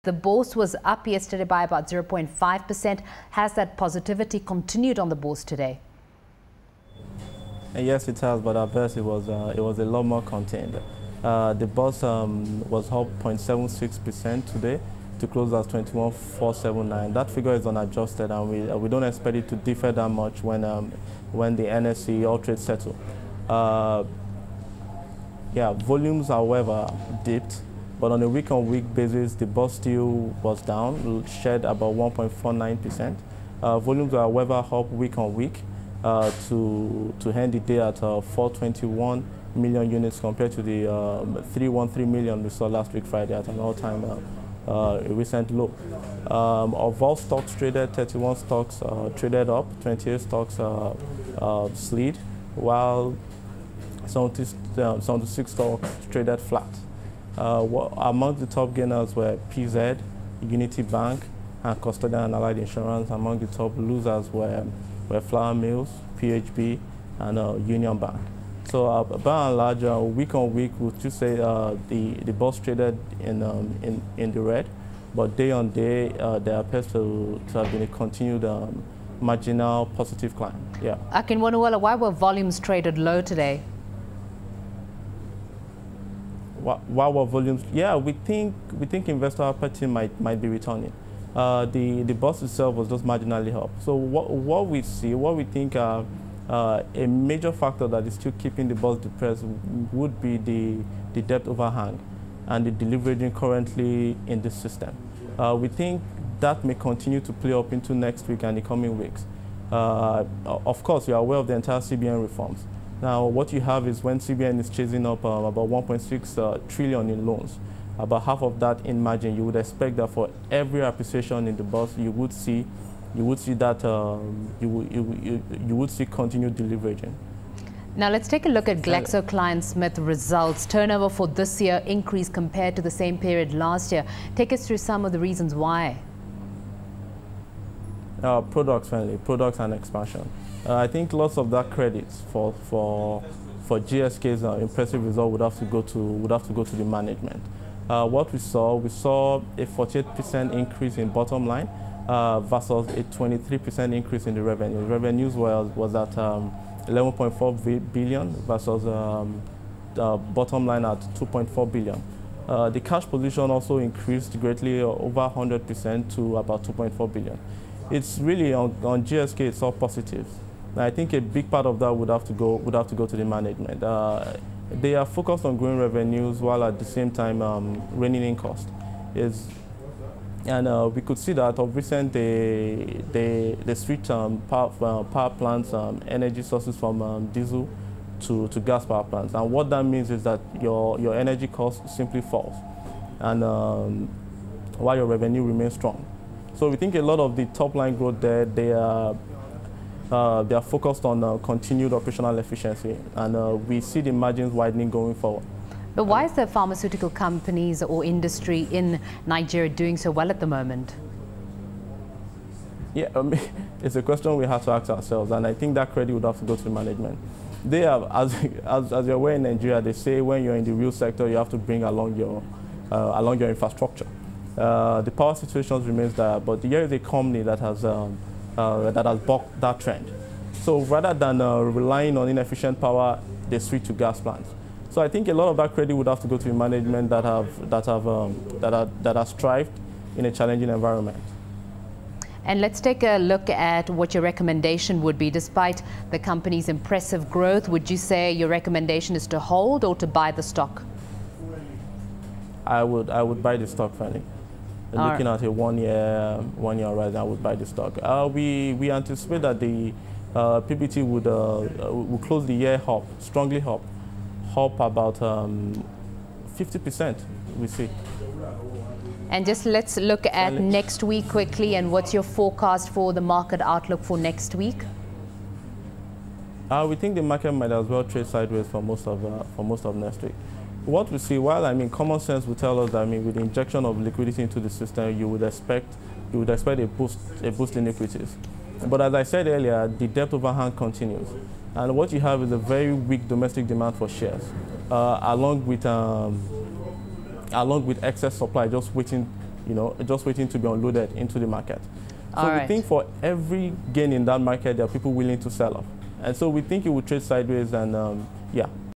The bourse was up yesterday by about 0.5%. Has that positivity continued on the bourse today? Yes, it has, but at best it was a lot more contained. The bourse was up 0.76% today to close at 21,479. That figure is unadjusted, and we don't expect it to differ that much when the NSE all trades settle. Yeah, volumes, however, dipped, but on a week-on-week basis, the bourse still was down, shed about 1.49%. Volumes are, however, up week-on-week to end the day at 421 million units compared to the 313 million we saw last week Friday at an all-time recent low. Of all stocks traded, 31 stocks traded up, 28 stocks slid, while 76 stocks traded flat. Among the top gainers were PZ, Unity Bank, and Custodian and Allied Insurance. Among the top losers were Flour Mills, PHB, and Union Bank. So by and large, week on week, we would just say the bourse traded in the red, but day on day, there appears to have been a continued marginal positive climb. Yeah. Akinwonuola, why were volumes traded low today? Why were volumes? Yeah, we think investor appetite might be returning. The bourse itself was just marginally up. So what we think a major factor that is still keeping the bourse depressed would be the debt overhang and the deleveraging currently in the system. We think that may continue to play up into next week and the coming weeks. Of course, you are aware of the entire CBN reforms. Now, what you have is when CBN is chasing up about 1.6 trillion in loans, about half of that in margin, you would expect that for every appreciation in the bourse, you would see that you would see continued deleveraging. Now let's take a look at GlaxoSmithKline results. Turnover for this year increased compared to the same period last year. Take us through some of the reasons why. Products and expansion. I think lots of that credits for GSK's impressive result would have to go to the management. What we saw a 48% increase in bottom line versus a 23% increase in the revenue. Revenues was at 11.4 billion versus bottom line at 2.4 billion. The cash position also increased greatly, over 100% to about 2.4 billion. It's really on GSK, it's all positive. I think a big part of that would have to go to the management. They are focused on growing revenues while at the same time reining in cost. And we could see that of recent they switched power plants, energy sources from diesel to gas power plants. And what that means is that your energy cost simply falls, and while your revenue remains strong. So we think a lot of the top line growth there, they are focused on continued operational efficiency, and we see the margins widening going forward. But why is the pharmaceutical companies or industry in Nigeria doing so well at the moment? Yeah, it's a question we have to ask ourselves, and I think that credit would have to go to the management. They have, as you're aware in Nigeria, they say when you're in the real sector, you have to bring along your infrastructure. The power situation remains there, but here is a company that has bucked that trend. So rather than relying on inefficient power, they switch to gas plants. So I think a lot of that credit would have to go to the management that have strived in a challenging environment. And let's take a look at what your recommendation would be. Despite the company's impressive growth, would you say your recommendation is to hold or to buy the stock? I would buy the stock, Fenly. Looking at a one year horizon, I would buy the stock. We anticipate that the PBT would close the year strongly up about 50%, we see. And just let's look at next week quickly, and what's your forecast for the market outlook for next week? We think the market might as well trade sideways for most of next week. What we see, while common sense would tell us that with the injection of liquidity into the system, you would expect a boost in equities. But as I said earlier, the debt overhang continues, and what you have is a very weak domestic demand for shares, along with excess supply just waiting you know, just waiting to be unloaded into the market. So we think for every gain in that market, there are people willing to sell off. And so we think it will trade sideways, and yeah.